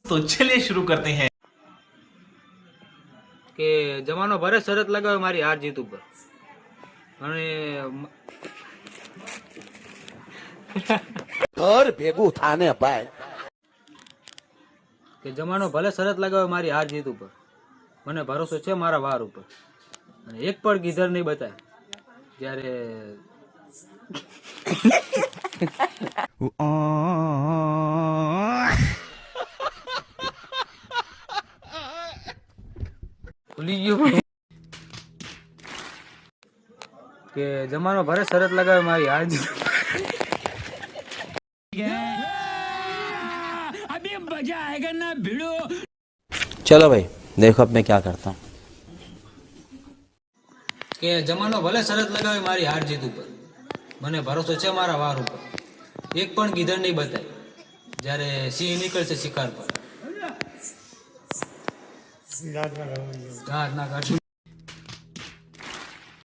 तो चलिए शुरू करते हैं કે જમાનો ભરે શરત લગાવે મારી હાર જીત ઉપર અને ઘર ભેગું થાને ભાઈ કે જમાનો ભલે શરત લગાવે મારી હાર જીત ઉપર મને ભરોસો છે મારા વાર ઉપર અને એક પણ ગીધર નહીં બતાય જ્યારે ભૂલી ગયો કે જમાનો ભરે શરત લગાવે મારી હાર જીત चलो भाई देखो अब मैं क्या करता हूँ કે જમાનો ભલે શરત લગાવે મારી હાર જીત ઉપર મને ભરોસો છે મારા વાર ઉપર એક પણ ગીધર નહીં બતાય જ્યારે સિંહ નીકળશે શિકાર પર ગાઢ ના ગાઢ